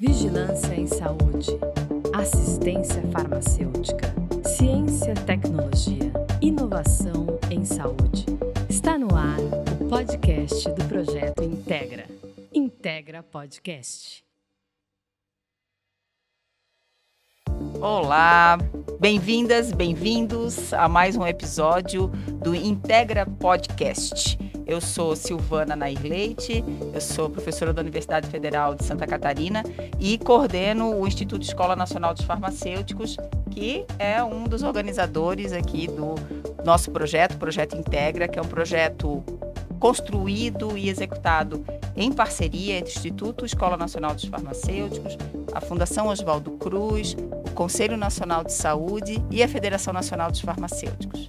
Vigilância em saúde, assistência farmacêutica, ciência, tecnologia, inovação em saúde. Está no ar o podcast do projeto Integra. Integra Podcast. Olá, bem-vindas, bem-vindos a mais um episódio do Integra Podcast. Eu sou Silvana Nair Leite, eu sou professora da Universidade Federal de Santa Catarina e coordeno o Instituto Escola Nacional dos Farmacêuticos, que é um dos organizadores aqui do nosso projeto, o Projeto Integra, que é um projeto construído e executado em parceria entre o Instituto Escola Nacional dos Farmacêuticos, a Fundação Oswaldo Cruz, o Conselho Nacional de Saúde e a Federação Nacional dos Farmacêuticos.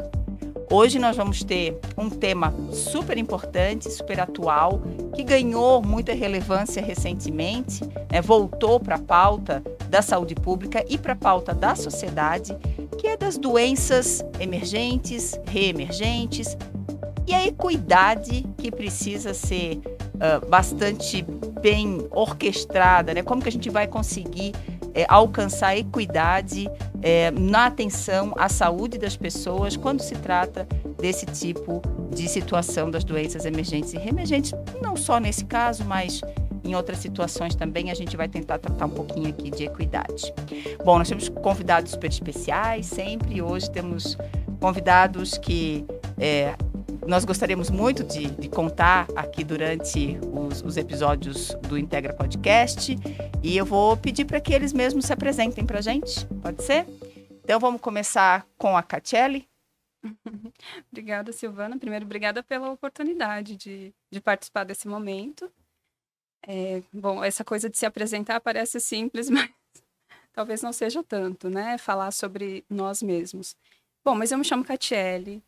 Hoje nós vamos ter um tema super importante, super atual, que ganhou muita relevância recentemente, voltou para a pauta da saúde pública e para a pauta da sociedade, que é das doenças emergentes, reemergentes, e a equidade que precisa ser bastante bem orquestrada, né? Como que a gente vai conseguir alcançar a equidade na atenção à saúde das pessoas quando se trata desse tipo de situação das doenças emergentes e reemergentes, não só nesse caso, mas em outras situações também a gente vai tentar tratar um pouquinho aqui de equidade. Bom, nós temos convidados super especiais sempre, hoje temos convidados que nós gostaríamos muito de contar aqui durante os episódios do Integra Podcast, e eu vou pedir para que eles mesmos se apresentem para a gente, pode ser? Então vamos começar com a Catiele. Obrigada, Silvana. Primeiro, obrigada pela oportunidade de participar desse momento. Bom, essa coisa de se apresentar parece simples, mas talvez não seja tanto, né? Falar sobre nós mesmos. Bom, mas eu me chamo Catiele.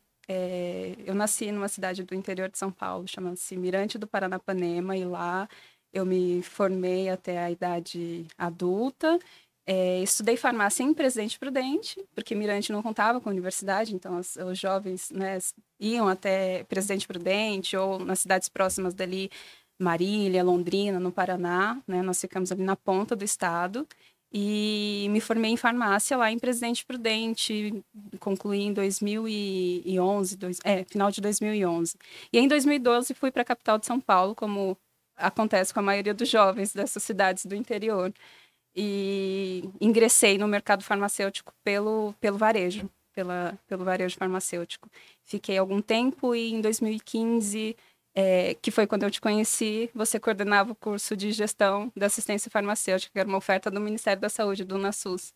Eu nasci numa cidade do interior de São Paulo, chama-se Mirante do Paranapanema, e lá eu me formei até a idade adulta. Estudei farmácia em Presidente Prudente, porque Mirante não contava com a universidade, então os jovens, né, iam até Presidente Prudente ou nas cidades próximas dali, Marília, Londrina, no Paraná, né, nós ficamos ali na ponta do estado. E me formei em farmácia lá em Presidente Prudente, concluí em 2011, final de 2011. E em 2012 fui para a capital de São Paulo, como acontece com a maioria dos jovens dessas cidades do interior. E ingressei no mercado farmacêutico pelo varejo, pelo varejo farmacêutico. Fiquei algum tempo e em 2015... que foi quando eu te conheci, você coordenava o curso de gestão da assistência farmacêutica, que era uma oferta do Ministério da Saúde, do UNASUS.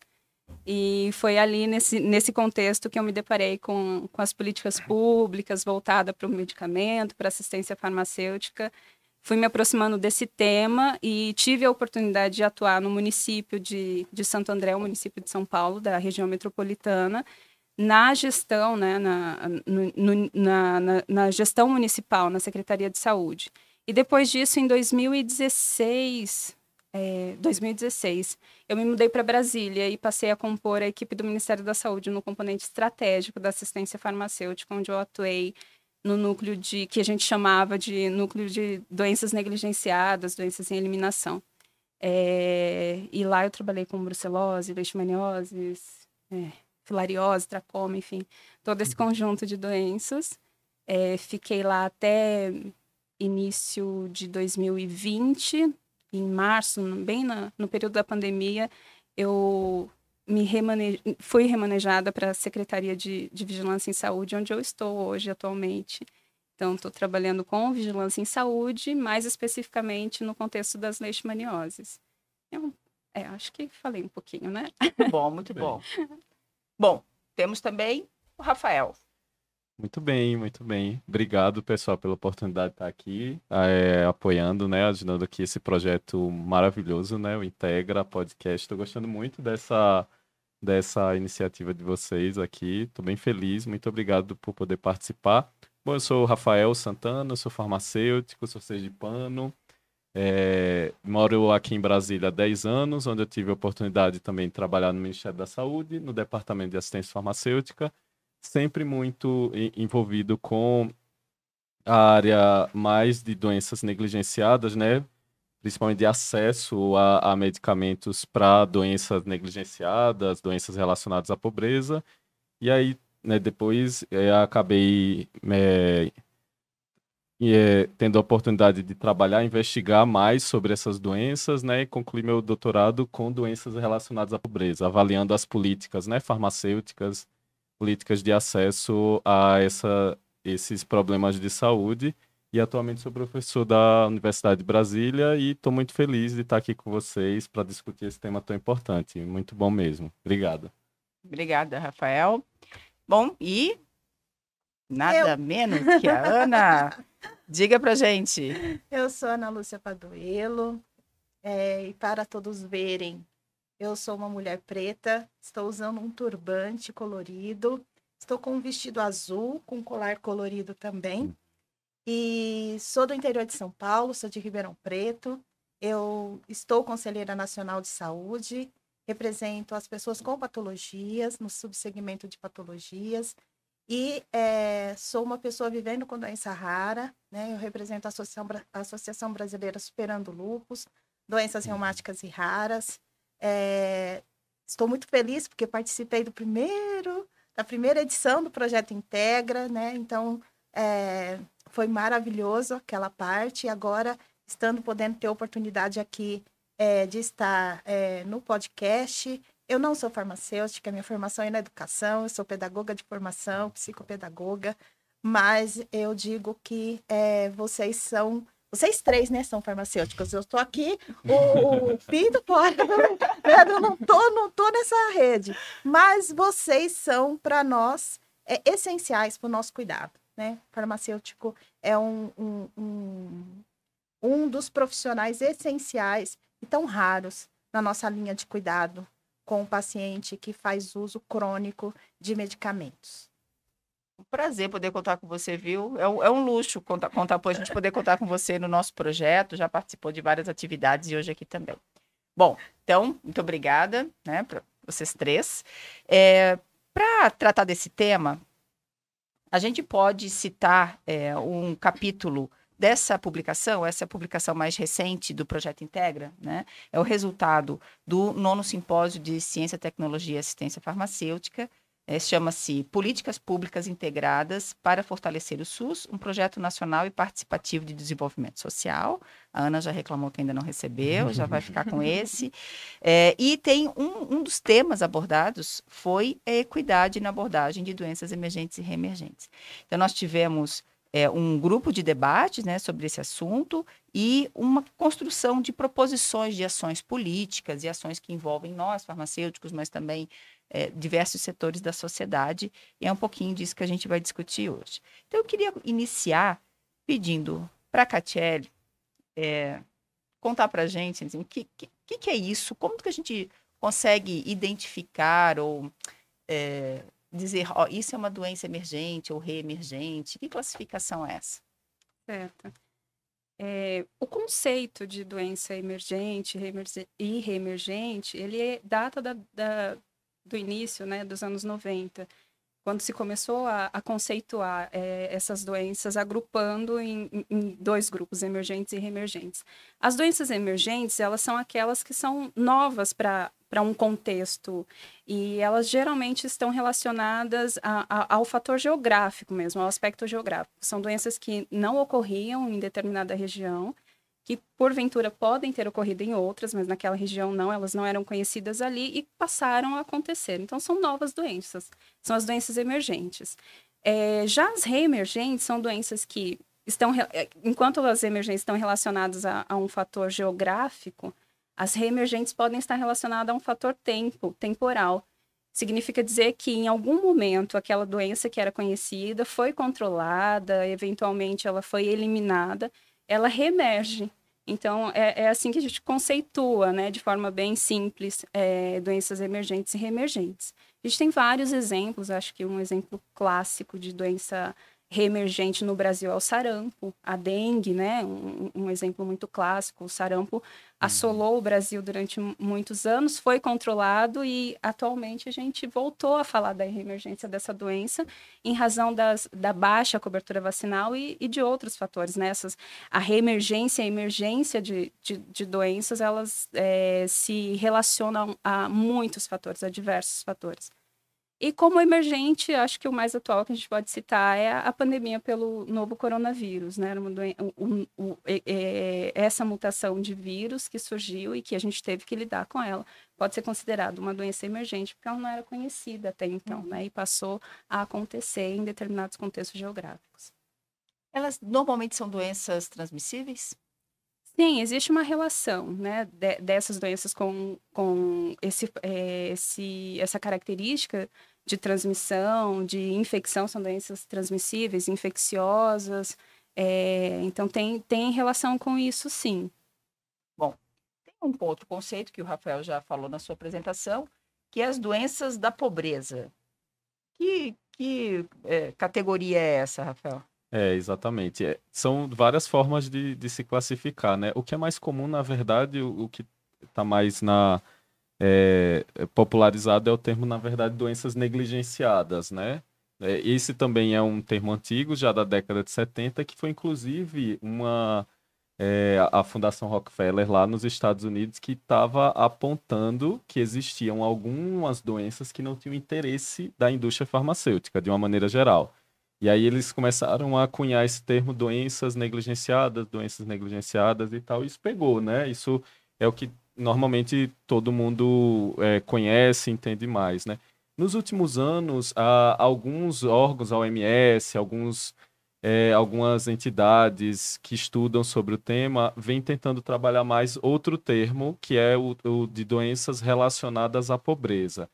E foi ali, nesse contexto, que eu me deparei com as políticas públicas voltadas para o medicamento, para a assistência farmacêutica. Fui me aproximando desse tema e tive a oportunidade de atuar no município de Santo André, o município de São Paulo, da região metropolitana, na gestão, né, na gestão municipal, na Secretaria de Saúde. E depois disso, em 2016, eu me mudei para Brasília e passei a compor a equipe do Ministério da Saúde no componente estratégico da assistência farmacêutica, onde eu atuei no núcleo que a gente chamava de núcleo de doenças negligenciadas, doenças em eliminação. E lá eu trabalhei com brucelose, leishmaniose, filariose, tracoma, enfim, todo esse conjunto de doenças. Fiquei lá até início de 2020, em março, bem no período da pandemia, eu fui remanejada para a Secretaria de Vigilância em Saúde, onde eu estou hoje, atualmente. Então, estou trabalhando com vigilância em saúde, mais especificamente no contexto das leishmanioses. Acho que falei um pouquinho, né? Muito bom, muito bom. Bom, temos também o Rafael. Muito bem, muito bem. Obrigado, pessoal, pela oportunidade de estar aqui, apoiando, né, ajudando aqui esse projeto maravilhoso, né, o Integra Podcast. Estou gostando muito dessa iniciativa de vocês aqui. Estou bem feliz, muito obrigado por poder participar. Bom, eu sou o Rafael Santana, sou farmacêutico, sou sergipano. Moro aqui em Brasília há 10 anos, onde eu tive a oportunidade também de trabalhar no Ministério da Saúde, no Departamento de Assistência Farmacêutica, sempre muito envolvido com a área mais de doenças negligenciadas, né? principalmente de acesso a medicamentos para doenças negligenciadas, doenças relacionadas à pobreza. E aí, né, depois acabei tendo a oportunidade de trabalhar, investigar mais sobre essas doenças, né, e concluir meu doutorado com doenças relacionadas à pobreza, avaliando as políticas, né, farmacêuticas, políticas de acesso a esses problemas de saúde. E atualmente sou professor da Universidade de Brasília e estou muito feliz de estar aqui com vocês para discutir esse tema tão importante. Muito bom mesmo. Obrigado. Obrigada, Rafael. Bom, e nada menos que a Ana. Diga pra gente. Eu sou Ana Lúcia Paduello, e para todos verem, eu sou uma mulher preta, estou usando um turbante colorido, estou com um vestido azul, com colar colorido também, e sou do interior de São Paulo, sou de Ribeirão Preto, eu estou conselheira nacional de saúde, represento as pessoas com patologias, no subsegmento de patologias, e sou uma pessoa vivendo com doença rara, né? Eu represento a Associação Brasileira Superando Lúpus, doenças reumáticas e raras. Estou muito feliz porque participei da primeira edição do Projeto Integra, né? Então, foi maravilhoso aquela parte. E agora, podendo ter oportunidade aqui de estar no podcast. Eu não sou farmacêutica, minha formação é na educação, eu sou pedagoga de formação, psicopedagoga, mas eu digo que vocês três, né, são farmacêuticos. Eu estou aqui, o Pinto fora, eu não tô nessa rede, mas vocês são, para nós, essenciais para o nosso cuidado, né? Farmacêutico é um dos profissionais essenciais e tão raros na nossa linha de cuidado com o paciente que faz uso crônico de medicamentos. Um prazer poder contar com você, viu? É um luxo a gente poder contar com você no nosso projeto, já participou de várias atividades e hoje aqui também. Bom, então, muito obrigada, né, para vocês três. Para tratar desse tema, a gente pode citar um capítulo dessa publicação, essa é a publicação mais recente do Projeto Integra, né? É o resultado do 9º Simpósio de Ciência, Tecnologia e Assistência Farmacêutica, chama-se Políticas Públicas Integradas para Fortalecer o SUS, um projeto nacional e participativo de desenvolvimento social. A Ana já reclamou que ainda não recebeu, já vai ficar com esse. E tem um dos temas abordados foi a equidade na abordagem de doenças emergentes e reemergentes. Então, nós tivemos um grupo de debates, né, sobre esse assunto e uma construção de proposições de ações políticas e ações que envolvem nós, farmacêuticos, mas também diversos setores da sociedade, e é um pouquinho disso que a gente vai discutir hoje. Então, eu queria iniciar pedindo para a Catiele contar para a gente assim, o que é isso, como que a gente consegue identificar ou dizer, isso é uma doença emergente ou reemergente. Que classificação é essa? Certo. O conceito de doença emergente e reemergente, ele data do início, né, dos anos 90, quando se começou a conceituar essas doenças, agrupando em dois grupos, emergentes e reemergentes. As doenças emergentes, elas são aquelas que são novas para um contexto, e elas geralmente estão relacionadas ao fator geográfico mesmo, ao aspecto geográfico. São doenças que não ocorriam em determinada região, que porventura podem ter ocorrido em outras, mas naquela região não, elas não eram conhecidas ali e passaram a acontecer. Então, são novas doenças, são as doenças emergentes. Já as reemergentes são doenças que estão, enquanto as emergentes estão relacionadas a um fator geográfico, as reemergentes podem estar relacionadas a um fator temporal. Significa dizer que em algum momento aquela doença que era conhecida foi controlada, eventualmente ela foi eliminada, ela reemerge. Então, é assim que a gente conceitua, né, de forma bem simples, doenças emergentes e reemergentes. A gente tem vários exemplos, acho que um exemplo clássico de doença reemergente no Brasil é o sarampo, a dengue, né? Um exemplo muito clássico. O sarampo assolou o Brasil durante muitos anos, foi controlado e atualmente a gente voltou a falar da reemergência dessa doença em razão da baixa cobertura vacinal e de outros fatores, né? A reemergência e a emergência de doenças, elas se relacionam a muitos fatores, a diversos fatores. E como emergente, acho que o mais atual que a gente pode citar é a pandemia pelo novo coronavírus, né? Essa mutação de vírus que surgiu e que a gente teve que lidar com ela. Pode ser considerada uma doença emergente, porque ela não era conhecida até então, né? E passou a acontecer em determinados contextos geográficos. Elas normalmente são doenças transmissíveis? Sim, existe uma relação, né, dessas doenças com essa característica de transmissão, de infecção, são doenças transmissíveis, infecciosas, então tem relação com isso, sim. Bom, tem um outro conceito que o Rafael já falou na sua apresentação, que é as doenças da pobreza. Que categoria é essa, Rafael? Exatamente. São várias formas de se classificar, né? O que é mais comum, na verdade, o que está mais popularizado é o termo, na verdade, doenças negligenciadas, né? Esse também é um termo antigo, já da década de 70, que foi, inclusive, a Fundação Rockefeller lá nos Estados Unidos que estava apontando que existiam algumas doenças que não tinham interesse da indústria farmacêutica, de uma maneira geral. E aí eles começaram a cunhar esse termo doenças negligenciadas e tal, e isso pegou, né? Isso é o que normalmente todo mundo conhece, entende mais, né? Nos últimos anos, alguns órgãos, a OMS, algumas entidades que estudam sobre o tema, vêm tentando trabalhar mais outro termo, que é o de doenças relacionadas à pobreza.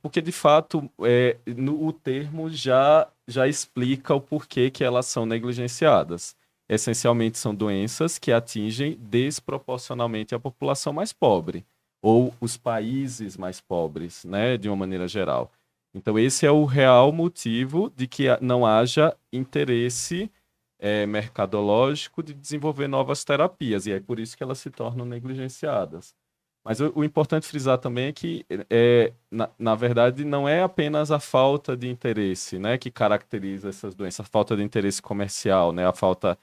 Porque, de fato, o termo já explica o porquê que elas são negligenciadas. Essencialmente, são doenças que atingem desproporcionalmente a população mais pobre, ou os países mais pobres, né, de uma maneira geral. Então, esse é o real motivo de que não haja interesse mercadológico de desenvolver novas terapias, e é por isso que elas se tornam negligenciadas. Mas o importante frisar também é que, na verdade, não é apenas a falta de interesse, né, que caracteriza essas doenças, a falta de interesse comercial, né, a falta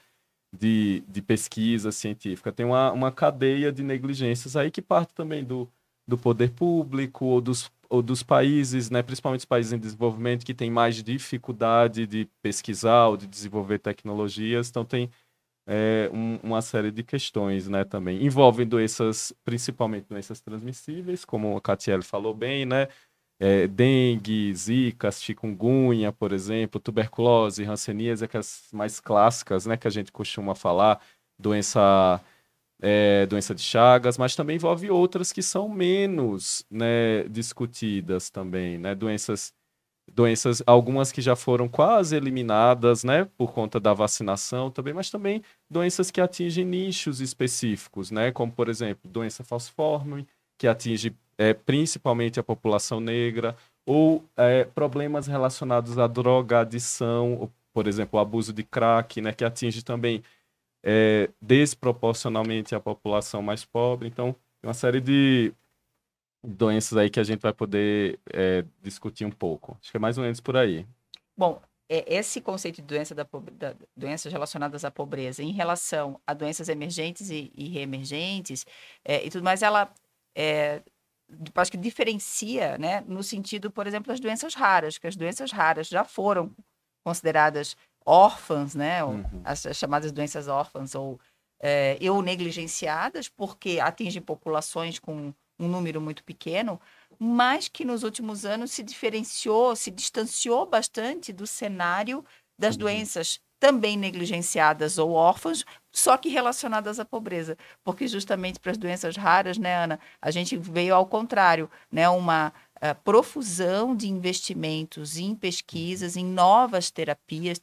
de pesquisa científica. Tem uma cadeia de negligências aí que parte também do poder público ou dos países, né, principalmente os países em desenvolvimento, que têm mais dificuldade de pesquisar ou de desenvolver tecnologias. Então, tem uma série de questões, né, também. Envolvem doenças, principalmente doenças transmissíveis, como a Catiele falou bem, né? Dengue, zika, chikungunya, por exemplo, tuberculose, hanseníase, aquelas mais clássicas, né, que a gente costuma falar, doença de Chagas, mas também envolve outras que são menos, né, discutidas também, né? Doenças, algumas que já foram quase eliminadas, né, por conta da vacinação também, mas também doenças que atingem nichos específicos, né, como, por exemplo, doença falciforme, que atinge principalmente a população negra, ou problemas relacionados à drogadição, por exemplo, o abuso de crack, né, que atinge também desproporcionalmente a população mais pobre. Então, tem uma série de doenças aí que a gente vai poder discutir um pouco. Acho que é mais ou menos por aí. Bom, esse conceito de doenças relacionadas à pobreza em relação a doenças emergentes e reemergentes e tudo mais, ela acho que diferencia, né, no sentido, por exemplo, das doenças raras, que as doenças raras já foram consideradas órfãs, né, as chamadas doenças órfãs ou negligenciadas, porque atingem populações com um número muito pequeno, mas que nos últimos anos se distanciou bastante do cenário das doenças também negligenciadas ou órfãs, só que relacionadas à pobreza. Porque justamente para as doenças raras, né, Ana, a gente veio ao contrário, né, uma profusão de investimentos em pesquisas, em novas terapias,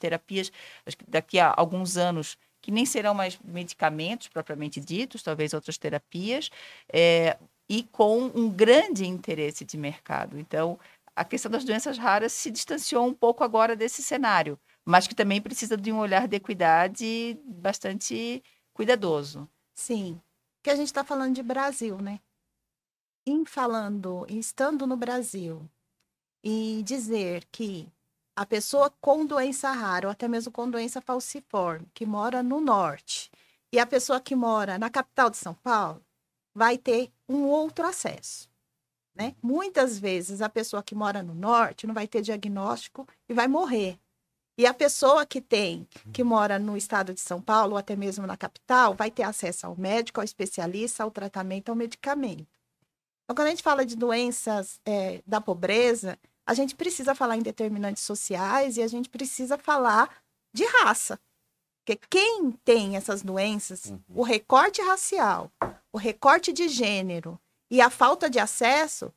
acho que daqui a alguns anos, que nem serão mais medicamentos propriamente ditos, talvez outras terapias, e com um grande interesse de mercado. Então, a questão das doenças raras se distanciou um pouco agora desse cenário, mas que também precisa de um olhar de equidade bastante cuidadoso. Sim, que a gente está falando de Brasil, né? Estando no Brasil e dizer que a pessoa com doença rara ou até mesmo com doença falciforme, que mora no norte, e a pessoa que mora na capital de São Paulo, vai ter um outro acesso, né? Muitas vezes a pessoa que mora no norte não vai ter diagnóstico e vai morrer. E a pessoa que mora no estado de São Paulo, ou até mesmo na capital, vai ter acesso ao médico, ao especialista, ao tratamento, ao medicamento. Então, quando a gente fala de doenças da pobreza, a gente precisa falar em determinantes sociais e a gente precisa falar de raça. Porque quem tem essas doenças, o recorte racial, o recorte de gênero e a falta de acesso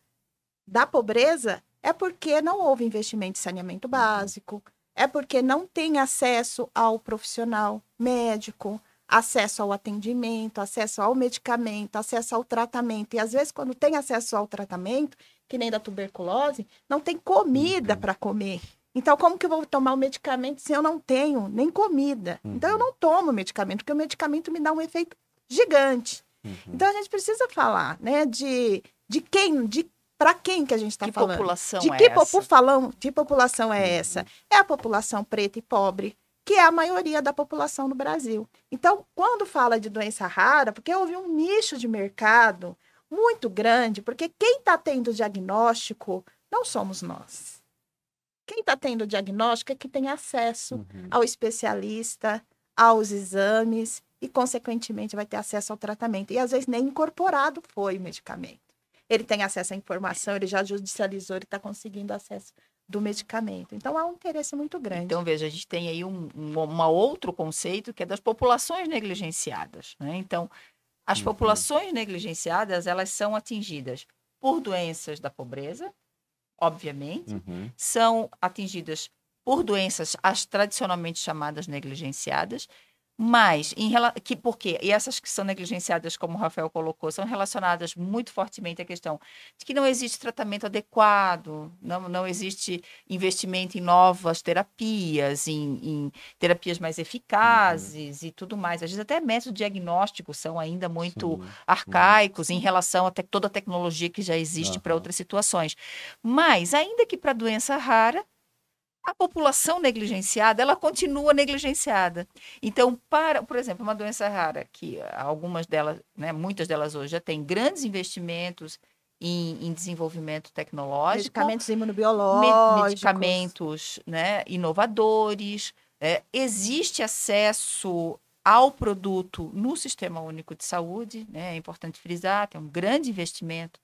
da pobreza é porque não houve investimento em saneamento básico, é porque não tem acesso ao profissional médico, acesso ao atendimento, acesso ao medicamento, acesso ao tratamento. E às vezes, quando tem acesso ao tratamento, que nem da tuberculose, não tem comida para comer. Então, como que eu vou tomar o medicamento se eu não tenho nem comida? Então, eu não tomo medicamento, porque o medicamento me dá um efeito gigante. Então, a gente precisa falar, né, para quem que a gente está falando? População de é que essa? De população é essa? É a população preta e pobre, que é a maioria da população no Brasil. Então, quando fala de doença rara, porque houve um nicho de mercado muito grande, porque quem está tendo diagnóstico não somos nós. Quem está tendo diagnóstico é que tem acesso ao especialista, aos exames e, consequentemente, vai ter acesso ao tratamento. E, às vezes, nem incorporado foi o medicamento. Ele tem acesso à informação, ele já judicializou, ele está conseguindo acesso do medicamento. Então, há um interesse muito grande. Então, veja, a gente tem aí um outro conceito que é das populações negligenciadas, né? Então, as populações negligenciadas, elas são atingidas por doenças da pobreza, obviamente, são atingidas por doenças as tradicionalmente chamadas negligenciadas, mas, por quê? E essas que são negligenciadas, como o Rafael colocou, são relacionadas muito fortemente à questão de que não existe tratamento adequado, não existe investimento em novas terapias, em terapias mais eficazes e tudo mais. Às vezes até métodos diagnósticos são ainda muito arcaicos em relação a toda a tecnologia que já existe para outras situações. Mas, ainda que para doença rara, a população negligenciada, ela continua negligenciada. Então, por exemplo, uma doença rara, que algumas delas, né, muitas delas hoje já têm grandes investimentos em desenvolvimento tecnológico. Medicamentos imunobiológicos. Medicamentos, né, inovadores. Existe acesso ao produto no Sistema Único de Saúde, né, é importante frisar, tem um grande investimento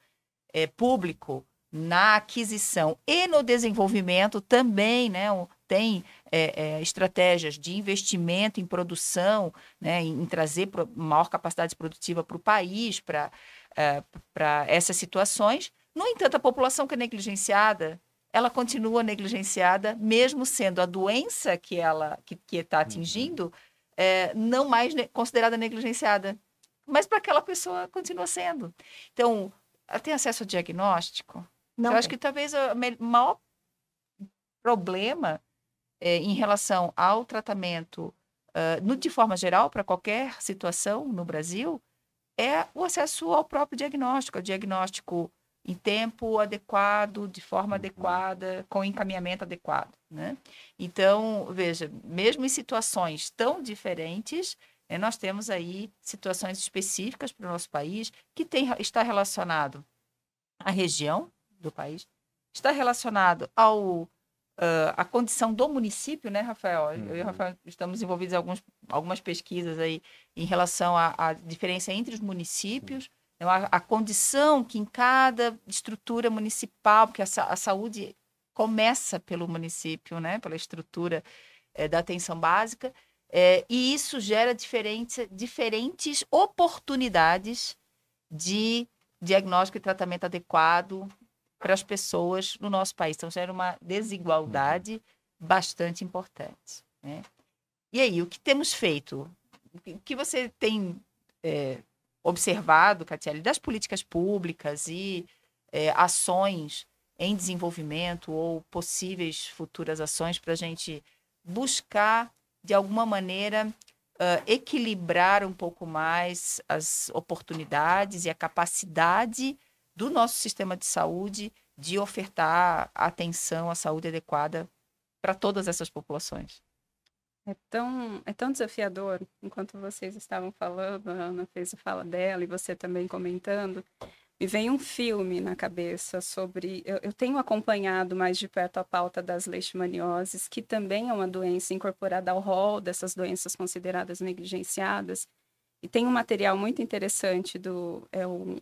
público na aquisição e no desenvolvimento também, né? Tem estratégias de investimento em produção, né? Em trazer maior capacidade produtiva para o país, para essas situações. No entanto, a população que é negligenciada, ela continua negligenciada, mesmo sendo a doença que está atingindo não mais considerada negligenciada. Mas para aquela pessoa continua sendo. Então, ela tem acesso ao diagnóstico? Eu acho que talvez o maior problema em relação ao tratamento, de forma geral, para qualquer situação no Brasil, é o acesso ao próprio diagnóstico, ao diagnóstico em tempo adequado, de forma adequada, com encaminhamento adequado, né? Então, veja, mesmo em situações tão diferentes, nós temos aí situações específicas para o nosso país que está relacionado à região do país, está relacionado à condição do município, né, Rafael? Eu e o Rafael estamos envolvidos em algumas pesquisas aí em relação à diferença entre os municípios, né, a condição que em cada estrutura municipal, porque a saúde começa pelo município, né, pela estrutura da atenção básica, e isso gera diferentes oportunidades de diagnóstico e tratamento adequado para as pessoas no nosso país. Então, gera uma desigualdade bastante importante, né? E aí, o que temos feito? O que você tem observado, Catiele, das políticas públicas e ações em desenvolvimento ou possíveis futuras ações para a gente buscar, de alguma maneira, equilibrar um pouco mais as oportunidades e a capacidade do nosso sistema de saúde de ofertar atenção à saúde adequada para todas essas populações. É tão desafiador, enquanto vocês estavam falando, a Ana fez a fala dela e você também comentando, me vem um filme na cabeça sobre... Eu tenho acompanhado mais de perto a pauta das leishmanioses, que também é uma doença incorporada ao rol dessas doenças consideradas negligenciadas. E tem um material muito interessante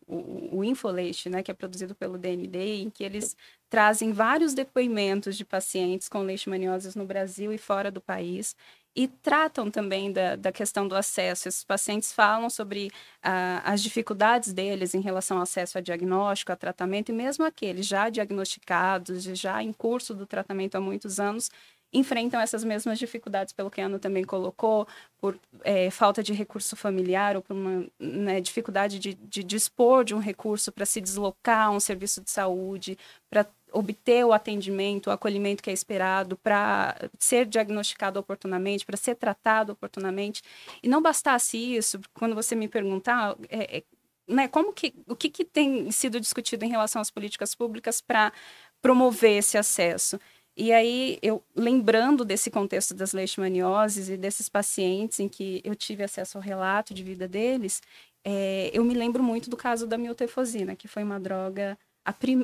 o InfoLeish, né, que é produzido pelo DND, em que eles trazem vários depoimentos de pacientes com leishmanioses no Brasil e fora do país, e tratam também da questão do acesso. Esses pacientes falam sobre as dificuldades deles em relação ao acesso a diagnóstico, a tratamento, e mesmo aqueles já diagnosticados, já em curso do tratamento há muitos anos, enfrentam essas mesmas dificuldades, pelo que a Ana também colocou, por falta de recurso familiar ou por uma dificuldade de dispor de um recurso para se deslocar a um serviço de saúde, para obter o atendimento, o acolhimento que é esperado, para ser diagnosticado oportunamente, para ser tratado oportunamente. E não bastasse isso, quando você me perguntar... o que tem sido discutido em relação às políticas públicas para promover esse acesso? E aí, eu lembrando desse contexto das leishmanioses e desses pacientes em que eu tive acesso ao relato de vida deles, eu me lembro muito do caso da miltefosina, que foi uma droga,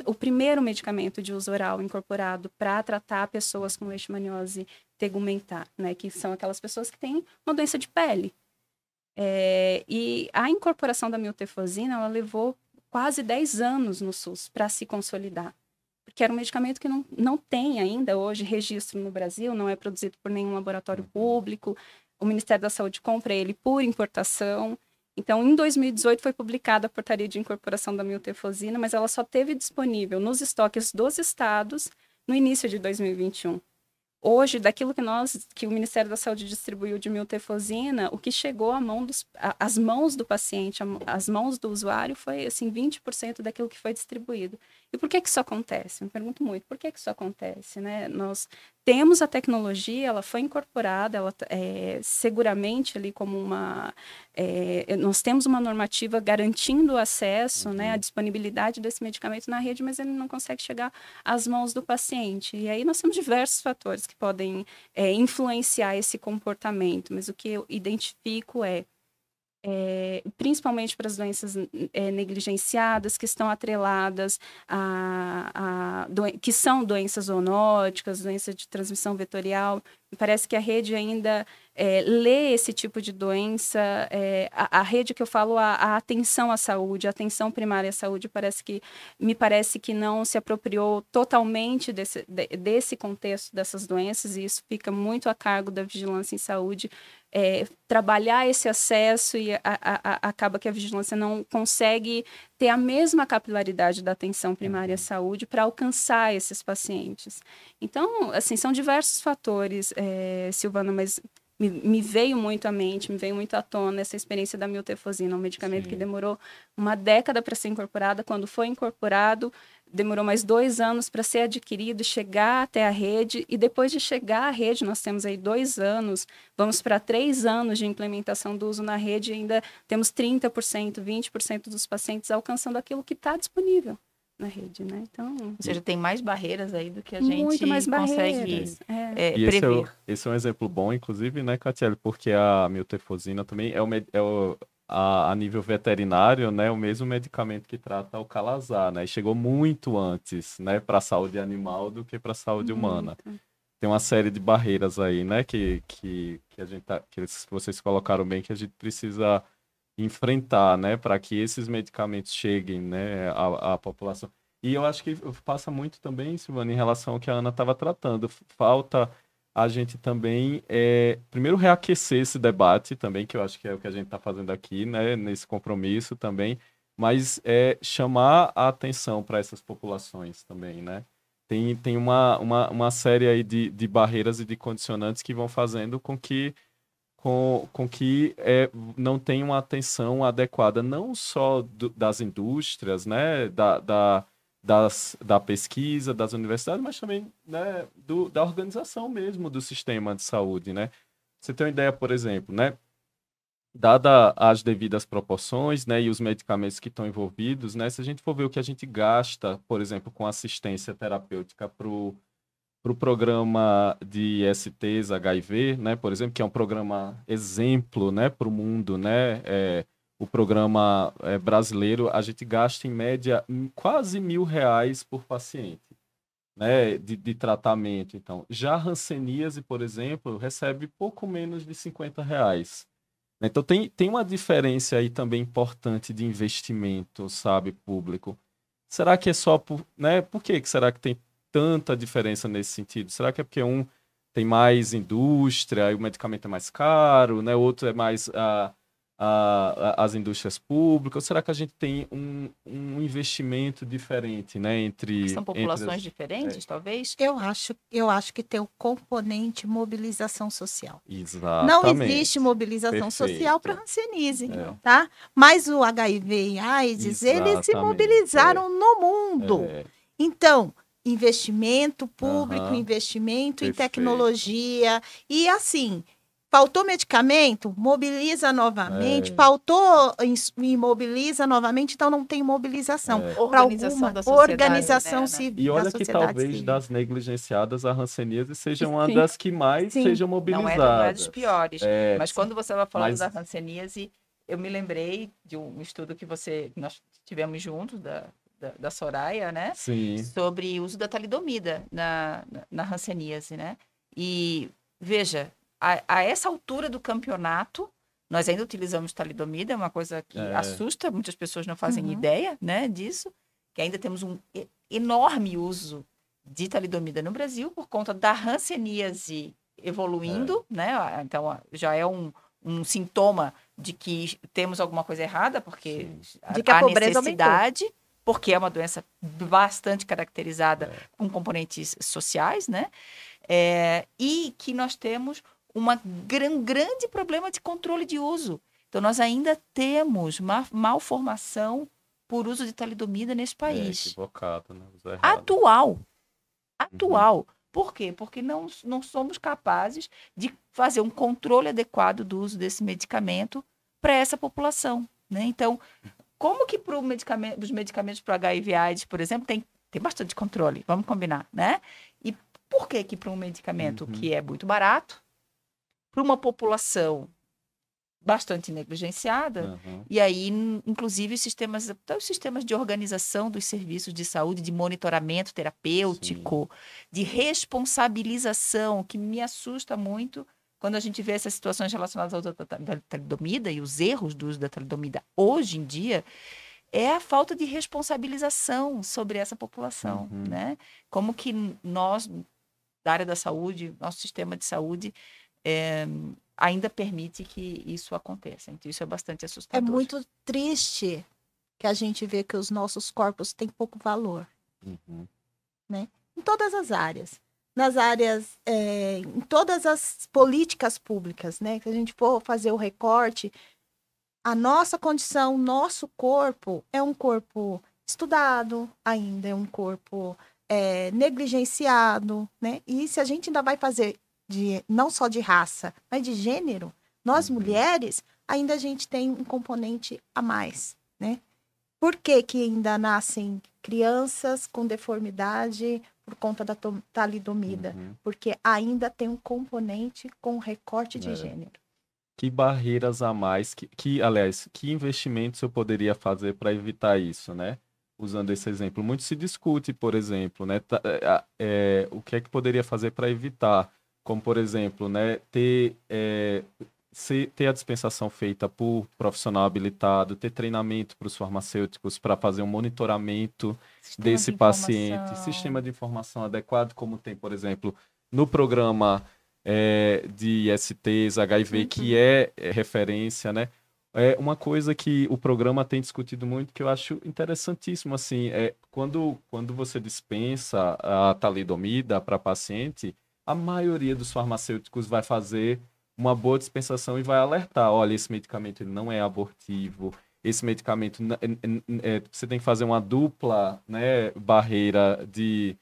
o primeiro medicamento de uso oral incorporado para tratar pessoas com leishmaniose tegumentar, né, que são aquelas pessoas que têm uma doença de pele. E a incorporação da miltefosina, ela levou quase 10 anos no SUS para se consolidar. Porque era um medicamento que não tem ainda hoje registro no Brasil, não é produzido por nenhum laboratório público, o Ministério da Saúde compra ele por importação. Então, em 2018 foi publicada a portaria de incorporação da miltefosina, mas ela só teve disponível nos estoques dos estados no início de 2021. Hoje, daquilo que o Ministério da Saúde distribuiu de miltefosina, o que chegou às mãos do paciente, às mãos do usuário, foi assim, 20% daquilo que foi distribuído. E por que isso acontece? Eu me pergunto muito, por que isso acontece? Né? Nós temos a tecnologia, ela foi incorporada, ela seguramente ali como nós temos uma normativa garantindo o acesso, né, a disponibilidade desse medicamento na rede, mas ele não consegue chegar às mãos do paciente. E aí nós temos diversos fatores que podem influenciar esse comportamento, mas o que eu identifico principalmente para as doenças negligenciadas, que estão atreladas que são doenças zoonóticas, doenças de transmissão vetorial. Me parece que a rede ainda lê esse tipo de doença, a rede que eu falo, a atenção à saúde, a atenção primária à saúde, me parece que não se apropriou totalmente desse contexto dessas doenças, e isso fica muito a cargo da vigilância em saúde, trabalhar esse acesso, e acaba que a vigilância não consegue ter a mesma capilaridade da atenção primária à saúde para alcançar esses pacientes. Então, assim, são diversos fatores, Silvana, mas me veio muito à mente, me veio muito à tona essa experiência da miltefosina, um medicamento que demorou uma década para ser incorporado. Quando foi incorporado, demorou mais 2 anos para ser adquirido, chegar até a rede, e depois de chegar à rede, nós temos aí 2 anos, vamos para 3 anos de implementação do uso na rede, e ainda temos 30%, 20% dos pacientes alcançando aquilo que está disponível na rede, né? Então, ou seja, tem mais barreiras aí do que a gente muito mais consegue e prever. Esse é um exemplo bom, inclusive, né, Catiele, porque a miltefosina também a nível veterinário, né, o mesmo medicamento que trata o calazar, né, e chegou muito antes, né, para a saúde animal do que para a saúde humana. Tem uma série de barreiras aí, né, que a gente que vocês colocaram bem, que a gente precisa enfrentar, né, para que esses medicamentos cheguem, né, à população. E eu acho que passa muito também, Silvana, em relação ao que a Ana estava tratando. Falta a gente também, primeiro, reaquecer esse debate também, que eu acho que é o que a gente está fazendo aqui, né, nesse compromisso também, mas chamar a atenção para essas populações também, né? Tem uma série aí de barreiras e de condicionantes que vão fazendo com que não tenha uma atenção adequada, não só das indústrias, né, da pesquisa, das universidades, mas também, né, da organização mesmo do sistema de saúde, né? Você tem uma ideia, por exemplo, né? Dada as devidas proporções, né, e os medicamentos que estão envolvidos, né, se a gente for ver o que a gente gasta, por exemplo, com assistência terapêutica para o programa de ISTs, HIV, né, por exemplo, que é um programa exemplo, né, para o mundo, né, o programa brasileiro, a gente gasta em média quase R$ 1.000 por paciente, né, de tratamento. Então, já a hanseníase, por exemplo, recebe pouco menos de R$ 50. Então, tem uma diferença aí também importante de investimento, sabe, público. Será que é só por, né? Por que será que tem tanta diferença nesse sentido? Será que é porque um tem mais indústria e o medicamento é mais caro, né? O outro é mais as indústrias públicas? Ou será que a gente tem um investimento diferente, né? São populações diferentes, talvez? Eu acho que tem o componente mobilização social. Exatamente. Não existe mobilização social para hanseníase, tá? Mas o HIV e AIDS, eles se mobilizaram no mundo. Então, investimento público, investimento em tecnologia e assim... Faltou medicamento? Mobiliza novamente. Faltou e mobiliza novamente, então não tem mobilização. Organização da sociedade. Organização civil. E olha que talvez civil. Das negligenciadas, a hanseníase seja uma das que mais sejam mobilizadas. Não é das piores. Mas quando você estava falando da hanseníase, eu me lembrei de um estudo que nós tivemos juntos, da Soraya, né? Sim. Sobre o uso da talidomida na hanseníase, né? E, veja... A essa altura do campeonato, nós ainda utilizamos talidomida, é uma coisa que assusta, muitas pessoas não fazem ideia, né, disso, que ainda temos um enorme uso de talidomida no Brasil por conta da hanseníase evoluindo, né, então já é um sintoma de que temos alguma coisa errada, porque há necessidade, aumentou. Porque é uma doença bastante caracterizada com componentes sociais, né, e que nós temos grande problema de controle de uso. Então, nós ainda temos malformação por uso de talidomida nesse país. Equivocado, né? Atual. Por quê? Porque não somos capazes de fazer um controle adequado do uso desse medicamento para essa população, né? Então, como que os medicamentos para HIV/AIDS, por exemplo, tem bastante controle, vamos combinar, né? E por que para um medicamento que é muito barato, para uma população bastante negligenciada, e aí, inclusive, os sistemas de organização dos serviços de saúde, de monitoramento terapêutico, de responsabilização, que me assusta muito quando a gente vê essas situações relacionadas ao uso da talidomida e os erros do uso da talidomida hoje em dia, é a falta de responsabilização sobre essa população, né? Como que nós, da área da saúde, nosso sistema de saúde, ainda permite que isso aconteça. Então, isso é bastante assustador. É muito triste que a gente vê que os nossos corpos têm pouco valor, né? Em todas as áreas. Nas áreas, em todas as políticas públicas, né? Se a gente for fazer o recorte, a nossa condição, nosso corpo é um corpo estudado, ainda é um corpo negligenciado, né? E se a gente ainda vai fazer não só de raça, mas de gênero, nós mulheres, ainda a gente tem um componente a mais, né? Por que ainda nascem crianças com deformidade por conta da talidomida? Porque ainda tem um componente com recorte de gênero. Que barreiras a mais, aliás, que investimentos eu poderia fazer para evitar isso, né? Usando esse exemplo. Muito se discute, por exemplo, né? O que é que poderia fazer para evitar? Como, por exemplo, né, ter a dispensação feita por profissional habilitado, ter treinamento para os farmacêuticos para fazer um monitoramento desse paciente, sistema de informação adequado, como tem, por exemplo, no programa de ISTs, HIV, que é referência, né? Uma coisa que o programa tem discutido muito, que eu acho interessantíssimo, assim, quando você dispensa a talidomida para paciente, a maioria dos farmacêuticos vai fazer uma boa dispensação e vai alertar, olha, esse medicamento ele não é abortivo, esse medicamento, você tem que fazer uma dupla, né, barreira de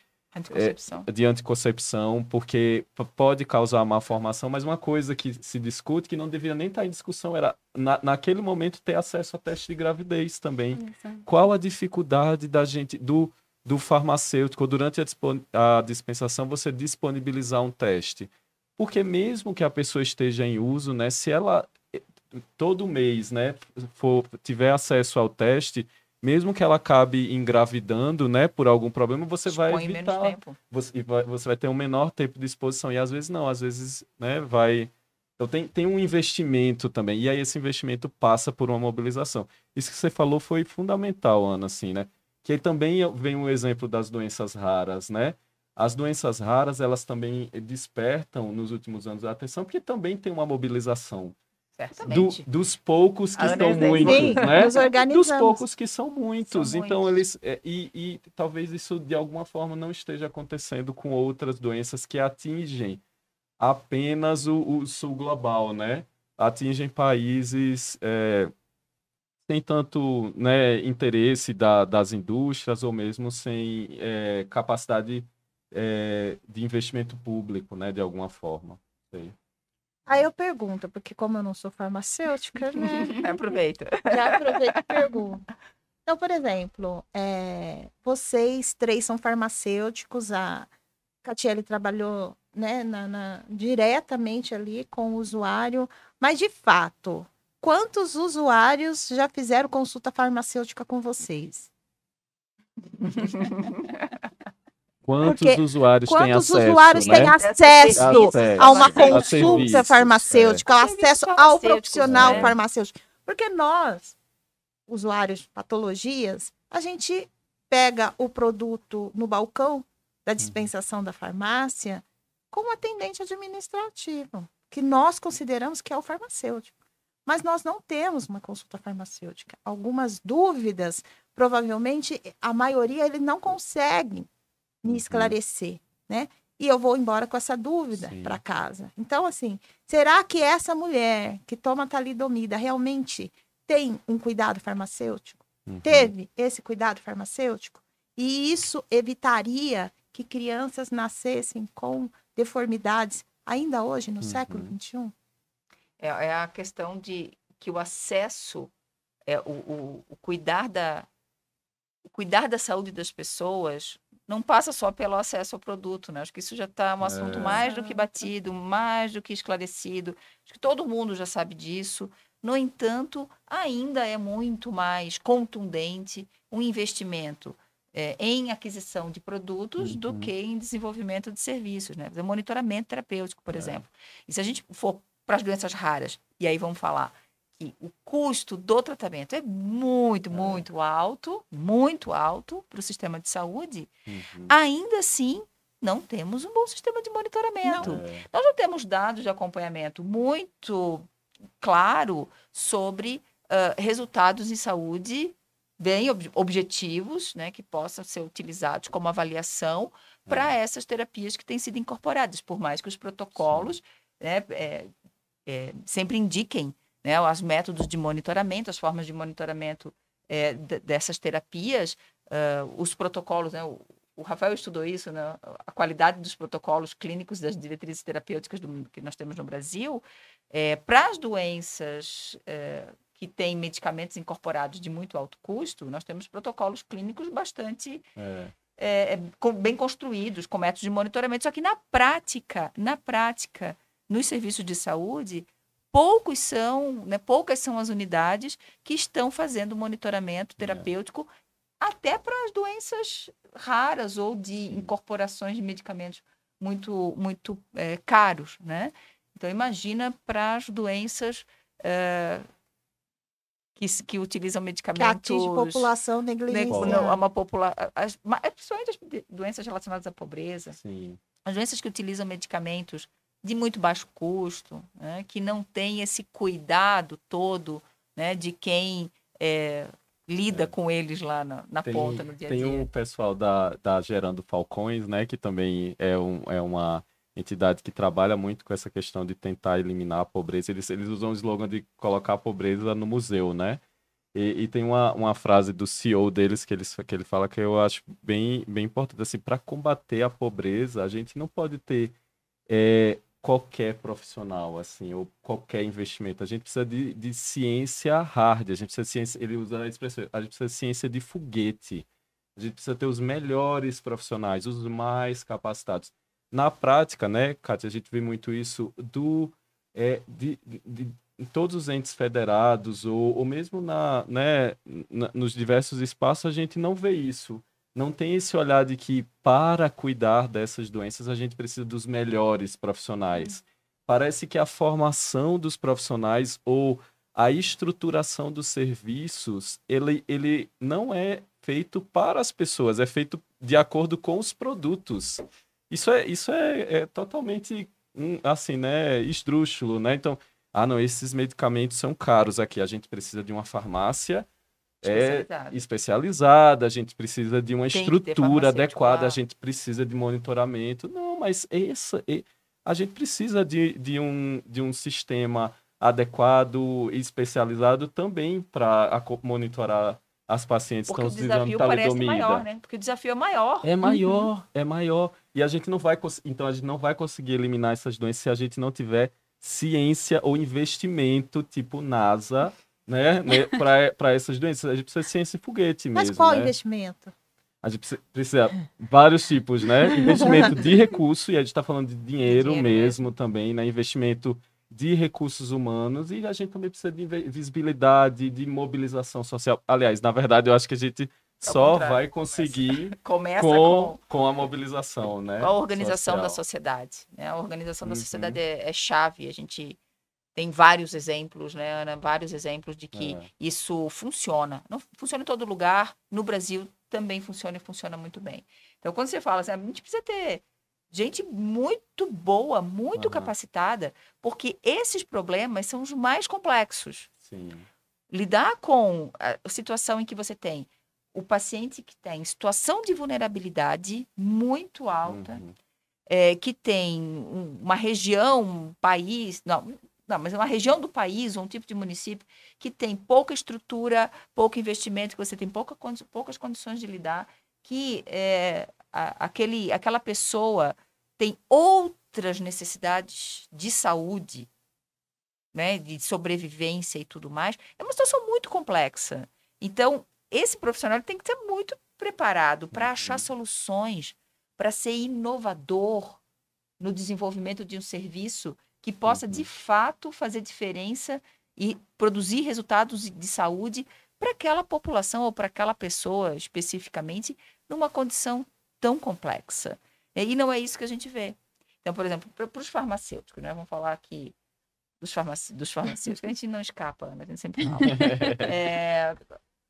anticoncepção, porque pode causar malformação, mas uma coisa que se discute, que não deveria nem estar em discussão, era, naquele momento, ter acesso a teste de gravidez também. Exato. Qual a dificuldade da gente, do farmacêutico, durante a dispensação, você disponibilizar um teste? Porque mesmo que a pessoa esteja em uso, né, se ela todo mês, né, tiver acesso ao teste, mesmo que ela acabe engravidando, né, por algum problema, você vai evitar, menos tempo. Você vai ter um menor tempo de exposição, e às vezes não, às vezes, né, vai... Então tem um investimento também, e aí esse investimento passa por uma mobilização. Isso que você falou foi fundamental, Ana, assim, né, que aí também vem um exemplo das doenças raras, né. As doenças raras, elas também despertam nos últimos anos a atenção, porque também tem uma mobilização. Certamente. Dos poucos que são exemplo. muitos, Sim, né? nos organizamos. Dos poucos que são muitos. São Então, muitos. e talvez isso, de alguma forma, não esteja acontecendo com outras doenças que atingem apenas o sul global, né? Atingem países sem tanto, né, interesse das indústrias, ou mesmo sem capacidade de investimento público, né? De alguma forma. Sei. Aí eu pergunto, porque como eu não sou farmacêutica, né? Aproveita. Já aproveito e pergunto. Então, por exemplo, vocês três são farmacêuticos, a Catiele trabalhou, né, diretamente ali com o usuário, mas de fato, quantos usuários já fizeram consulta farmacêutica com vocês? Quantos usuários têm Quantos acesso, usuários né? têm acesso a uma A consulta serviços, farmacêutica, ao acesso ao profissional né? farmacêutico? Porque nós, usuários de patologias, a gente pega o produto no balcão da dispensação da farmácia com um atendente administrativo, que nós consideramos que é o farmacêutico. Mas nós não temos uma consulta farmacêutica. Algumas dúvidas, provavelmente, a maioria ele não consegue me esclarecer, né? E eu vou embora com essa dúvida para casa. Então, assim, será que essa mulher que toma talidomida realmente tem um cuidado farmacêutico? Teve esse cuidado farmacêutico? E isso evitaria que crianças nascessem com deformidades ainda hoje, no século XXI? É a questão de que o acesso, o cuidar da saúde das pessoas não passa só pelo acesso ao produto, né? Acho que isso já está um assunto mais do que batido, mais do que esclarecido. Acho que todo mundo já sabe disso. No entanto, ainda é muito mais contundente um investimento em aquisição de produtos do que em desenvolvimento de serviços, né? O monitoramento terapêutico, por exemplo. E se a gente for para as doenças raras, e aí vamos falar que o custo do tratamento é muito alto para o sistema de saúde, ainda assim não temos um bom sistema de monitoramento. Nós não temos dados de acompanhamento muito claro sobre resultados em saúde bem objetivos, né, que possam ser utilizados como avaliação para essas terapias que têm sido incorporadas, por mais que os protocolos, né, sempre indiquem, né, os métodos de monitoramento, as formas de monitoramento dessas terapias, os protocolos, né, o Rafael estudou isso, né, a qualidade dos protocolos clínicos das diretrizes terapêuticas que nós temos no Brasil, para as doenças que têm medicamentos incorporados de muito alto custo, nós temos protocolos clínicos bastante bem construídos, com métodos de monitoramento, só que na prática, nos serviços de saúde, poucas são as unidades que estão fazendo monitoramento terapêutico até para as doenças raras ou de incorporações de medicamentos muito caros, né? Então, imagina para as doenças que utilizam medicamentos... Que atinge população negligenciada. Principalmente as doenças relacionadas à pobreza. Sim. As doenças que utilizam medicamentos de muito baixo custo, né, que não tem esse cuidado todo, né, de quem lida com eles lá na ponta, no dia a dia. Tem o pessoal da Gerando Falcões, né, que também é uma entidade que trabalha muito com essa questão de tentar eliminar a pobreza. Eles usam o slogan de colocar a pobreza no museu, né? E tem uma frase do CEO deles que ele fala que eu acho bem, bem importante. Assim, para combater a pobreza, a gente não pode ter qualquer profissional, assim, ou qualquer investimento. A gente precisa de ciência hard, a gente precisa de ciência, ele usa a expressão, a gente precisa de ciência de foguete. A gente precisa ter os melhores profissionais, os mais capacitados. Na prática, né, Kátia, a gente vê muito isso em todos os entes federados, ou mesmo nos diversos espaços, a gente não vê isso. Não tem esse olhar de que, para cuidar dessas doenças, a gente precisa dos melhores profissionais. Parece que a formação dos profissionais ou a estruturação dos serviços, ele não é feito para as pessoas, é feito de acordo com os produtos. Isso é totalmente, assim, né, esdrúxulo, né? Então, não, esses medicamentos são caros aqui, a gente precisa de uma farmácia especializada, a gente precisa de uma estrutura adequada, a gente precisa de monitoramento. Não, mas a gente precisa de um sistema adequado e especializado também para monitorar as pacientes que estão utilizando talidomida. Maior, né? Porque o desafio é maior. É maior. E a gente não vai conseguir eliminar essas doenças se a gente não tiver ciência ou investimento tipo NASA, né, para essas doenças. A gente precisa de ciência e foguete mesmo. Mas qual investimento? A gente precisa vários tipos, né? Investimento de recurso, e a gente está falando de dinheiro mesmo também, né? Investimento de recursos humanos, e a gente também precisa de visibilidade, de mobilização social. Aliás, na verdade, eu acho que a gente só vai conseguir com a mobilização, né? Com a organização da sociedade. Né? A organização da sociedade é chave. A gente tem vários exemplos, né, Ana? Vários exemplos de que isso funciona. Não funciona em todo lugar. No Brasil também funciona e funciona muito bem. Então, quando você fala assim, a gente precisa ter gente muito boa, muito capacitada, porque esses problemas são os mais complexos. Sim. Lidar com a situação em que você tem o paciente que tem situação de vulnerabilidade muito alta, que tem uma região, um país... Não, mas é uma região do país, ou um tipo de município que tem pouca estrutura, pouco investimento, que você tem poucas condições de lidar, que aquela pessoa tem outras necessidades de saúde, né, de sobrevivência e tudo mais, é uma situação muito complexa. Então, esse profissional tem que ser muito preparado para achar soluções, para ser inovador no desenvolvimento de um serviço que possa, de fato, fazer diferença e produzir resultados de saúde para aquela população ou para aquela pessoa, especificamente, numa condição tão complexa. E não é isso que a gente vê. Então, por exemplo, para os farmacêuticos, né? Vamos falar aqui dos farmacêuticos, que a gente não escapa, Ana, a gente sempre fala.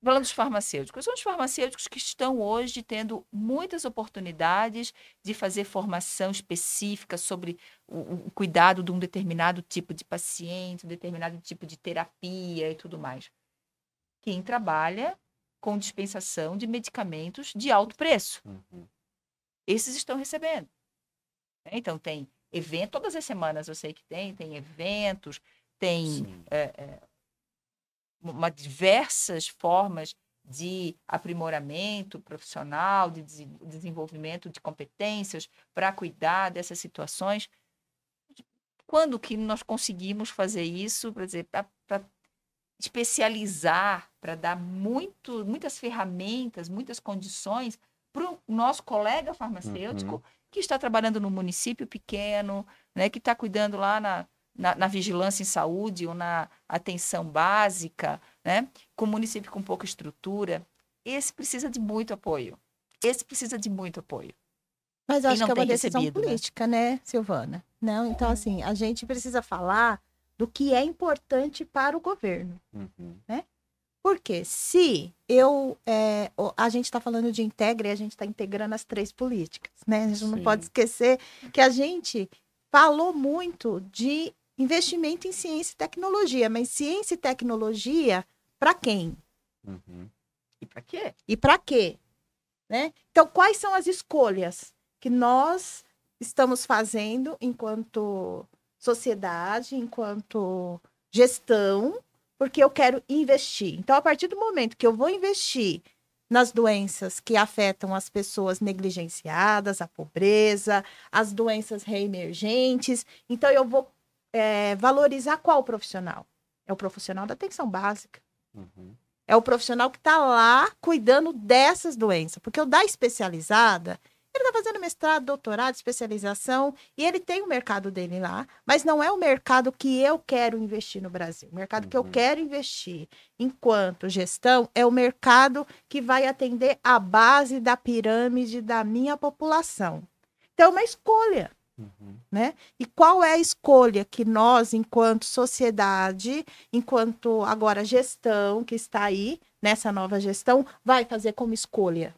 Falando dos farmacêuticos, são os farmacêuticos que estão hoje tendo muitas oportunidades de fazer formação específica sobre o cuidado de um determinado tipo de paciente, um determinado tipo de terapia e tudo mais. Quem trabalha com dispensação de medicamentos de alto preço. Esses estão recebendo. Então, tem evento, todas as semanas eu sei que tem eventos, tem diversas formas de aprimoramento profissional, de desenvolvimento de competências para cuidar dessas situações. Quando que nós conseguimos fazer isso, para especializar, para dar muitas ferramentas, muitas condições para o nosso colega farmacêutico que está trabalhando no município pequeno, né, que está cuidando lá na vigilância em saúde ou na atenção básica, né, com o município com pouca estrutura. Esse precisa de muito apoio. Mas acho que é uma decisão política, né, Silvana? Não, então, assim, a gente precisa falar do que é importante para o governo, né? Porque se a gente está falando de Integra e a gente está integrando as 3 políticas, né? A gente não pode esquecer que a gente falou muito de investimento em ciência e tecnologia, mas ciência e tecnologia para quem? E para quê? Né? Então, quais são as escolhas que nós estamos fazendo enquanto sociedade, enquanto gestão, porque eu quero investir. Então, a partir do momento que eu vou investir nas doenças que afetam as pessoas negligenciadas, a pobreza, as doenças reemergentes, então eu vou valorizar qual profissional? É o profissional da atenção básica. Uhum. É o profissional que está lá cuidando dessas doenças. Porque o da especializada, ele está fazendo mestrado, doutorado, especialização, e ele tem o mercado dele lá, mas não é o mercado que eu quero investir no Brasil. O mercado que eu quero investir enquanto gestão é o mercado que vai atender a base da pirâmide da minha população. Então, é uma escolha. Né? E qual é a escolha que nós, enquanto sociedade, enquanto agora gestão que está aí, nessa nova gestão, vai fazer como escolha?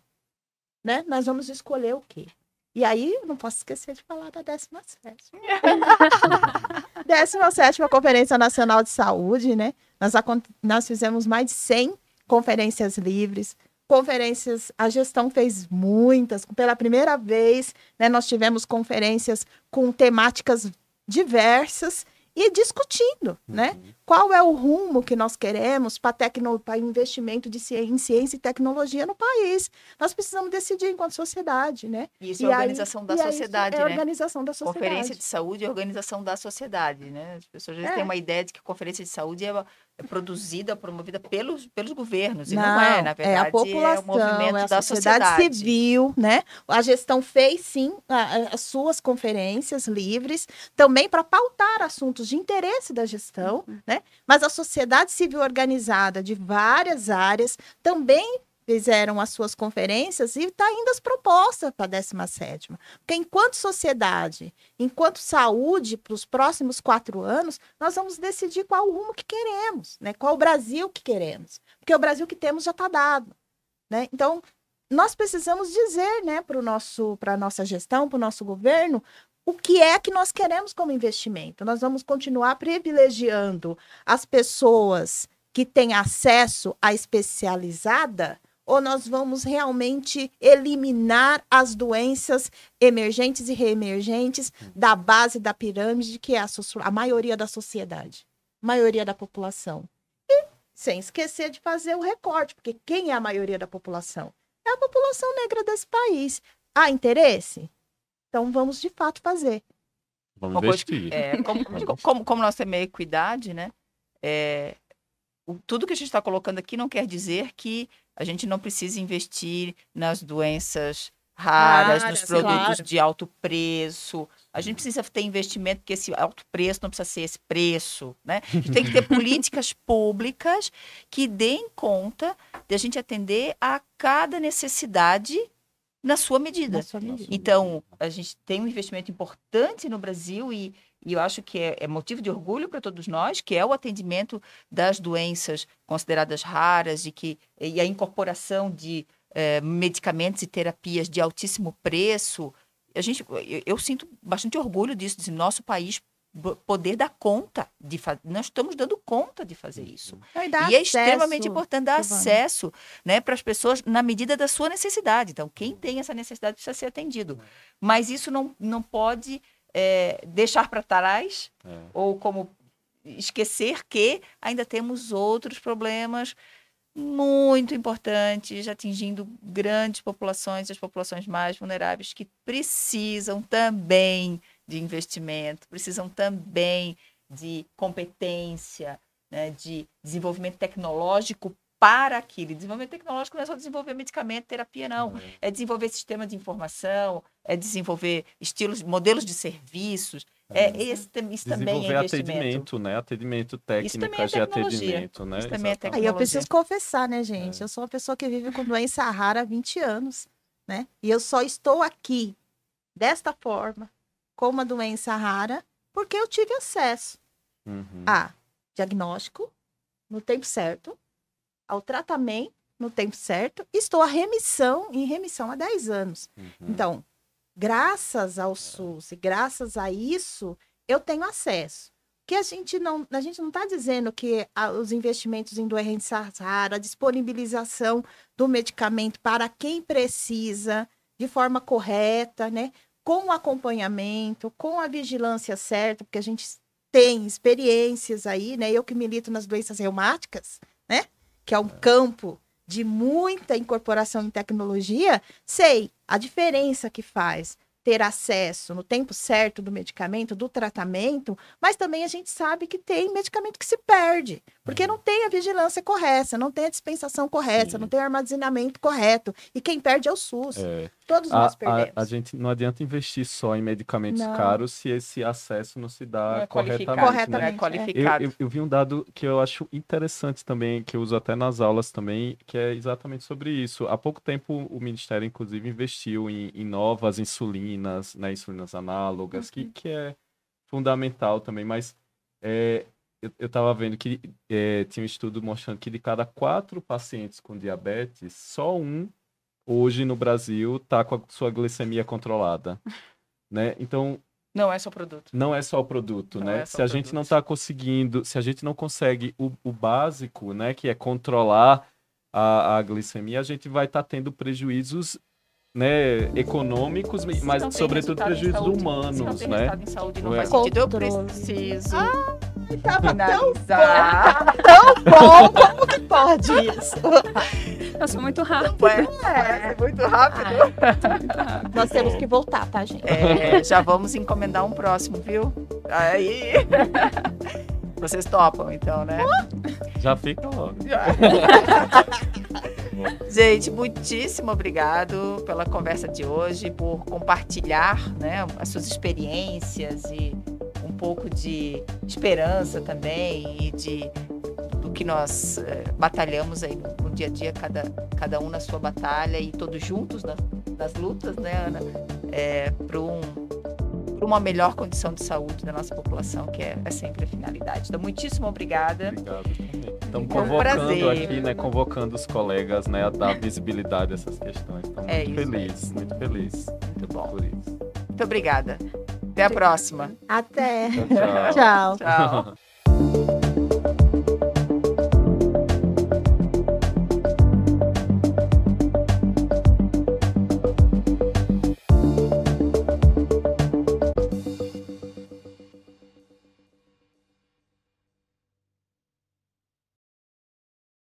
Né? Nós vamos escolher o quê? E aí, eu não posso esquecer de falar da 17ª. 17ª Conferência Nacional de Saúde, né? Nós fizemos mais de 100 conferências livres, conferências, a gestão fez muitas, pela primeira vez, né, nós tivemos conferências com temáticas diversas e discutindo, né, qual é o rumo que nós queremos para investimento em ciência e tecnologia no país. Nós precisamos decidir enquanto sociedade, né? Isso é a organização da sociedade, né? É a organização da sociedade. Conferência de saúde é a organização da sociedade, né? As pessoas às vezes têm uma ideia de que conferência de saúde é produzida, promovida pelos governos, e não é, na verdade, é a população, é o movimento da sociedade civil, né? A gestão fez, sim, as suas conferências livres, também para pautar assuntos de interesse da gestão, né? Mas a sociedade civil organizada de várias áreas também fizeram as suas conferências e está indo as propostas para a 17ª. Porque enquanto sociedade, enquanto saúde, para os próximos 4 anos, nós vamos decidir qual o rumo que queremos, né? Qual o Brasil que queremos. Porque o Brasil que temos já está dado, né? Então, nós precisamos dizer, né, para a nossa gestão, para o nosso governo, o que é que nós queremos como investimento. Nós vamos continuar privilegiando as pessoas que têm acesso à especializada, ou nós vamos realmente eliminar as doenças emergentes e reemergentes da base da pirâmide, que é a maioria da sociedade, a maioria da população. E sem esquecer de fazer o recorte, porque quem é a maioria da população? É a população negra desse país. Há interesse? Então vamos de fato fazer. Vamos investir. Como nós temos equidade, né? Tudo que a gente está colocando aqui não quer dizer que a gente não precisa investir nas doenças raras, nos produtos de alto preço. A gente precisa ter investimento, porque esse alto preço não precisa ser esse preço, né? A gente tem que ter políticas públicas que deem conta de a gente atender a cada necessidade na sua medida. Então, a gente tem um investimento importante no Brasil e eu acho que é motivo de orgulho para todos nós, que é o atendimento das doenças consideradas raras e a incorporação de medicamentos e terapias de altíssimo preço. Eu sinto bastante orgulho disso, de nosso país poder dar conta de fazer. Nós estamos dando conta de fazer isso. E é extremamente importante dar acesso, né, para as pessoas na medida da sua necessidade. Então, quem tem essa necessidade precisa ser atendido. Mas isso não pode deixar para trás ou como esquecer que ainda temos outros problemas muito importantes, atingindo grandes populações, as populações mais vulneráveis, que precisam também de investimento, precisam também de competência, né, de desenvolvimento tecnológico para aquilo. Desenvolvimento tecnológico não é só desenvolver medicamento, terapia, não. É desenvolver sistema de informação, é desenvolver modelos de serviços. Isso também é investimento. Atendimento, né? Atendimento, técnicas de atendimento, né? Isso também é tecnologia. Aí eu preciso confessar, né, gente? Eu sou uma pessoa que vive com doença rara há 20 anos, né? E eu só estou aqui desta forma, com uma doença rara, porque eu tive acesso a diagnóstico no tempo certo, ao tratamento no tempo certo, e estou em remissão há 10 anos. Então, graças ao SUS e graças a isso, eu tenho acesso. Que a gente não está dizendo que os investimentos em doenças raras, a disponibilização do medicamento para quem precisa, de forma correta, né? Com o acompanhamento, com a vigilância certa, porque a gente tem experiências aí, né? Eu que milito nas doenças reumáticas, né? Que é um campo de muita incorporação em tecnologia, sei a diferença que faz ter acesso no tempo certo do medicamento, do tratamento, mas também a gente sabe que tem medicamento que se perde, porque não tem a vigilância correta, não tem a dispensação correta, Sim. não tem o armazenamento correto, e quem perde é o SUS. Todos nós perdemos. A gente não adianta investir só em medicamentos Não. caros se esse acesso não se dá Não é corretamente, qualificado, né? não é qualificado. Eu vi um dado que eu acho interessante também, que eu uso até nas aulas também, que é exatamente sobre isso. Há pouco tempo o Ministério, inclusive, investiu em novas insulinas, né, insulinas análogas, que é fundamental também, mas eu estava vendo que tinha um estudo mostrando que de cada 4 pacientes com diabetes, só um hoje no Brasil está com a sua glicemia controlada, né? Então, Não é só produto. não é só o produto, Não né? é só Se a o gente produto. não está conseguindo, se a gente não consegue o básico, né, que é controlar a glicemia, a gente vai estar tendo prejuízos, né, econômicos, Se mas não tem sobretudo resultado em prejuízos saúde, se não humanos, tem né? resultado em saúde, não Não é? faz sentido. Eu Controle. preciso Tava finalizar. tão bom, como que pode isso? Eu sou muito rápida. É muito rápido. Muito rápida. Nós temos que voltar, tá, gente? Já vamos encomendar um próximo, viu? Aí. Vocês topam, então, né? Já fica logo. Gente, muitíssimo obrigado pela conversa de hoje, por compartilhar, né, as suas experiências e um pouco de esperança também e do que nós batalhamos aí no dia a dia, cada um na sua batalha e todos juntos nas lutas, né, Ana, para uma melhor condição de saúde da nossa população, que é sempre a finalidade. Então, muitíssimo obrigada. Obrigado também. Estamos Foi um convocando prazer. aqui, né? Convocando os colegas, né? A dar visibilidade a essas questões. Então, É muito isso feliz, muito feliz Muito bom. por isso. Muito obrigada. Até a próxima. Até. Tchau, tchau. Tchau. Tchau.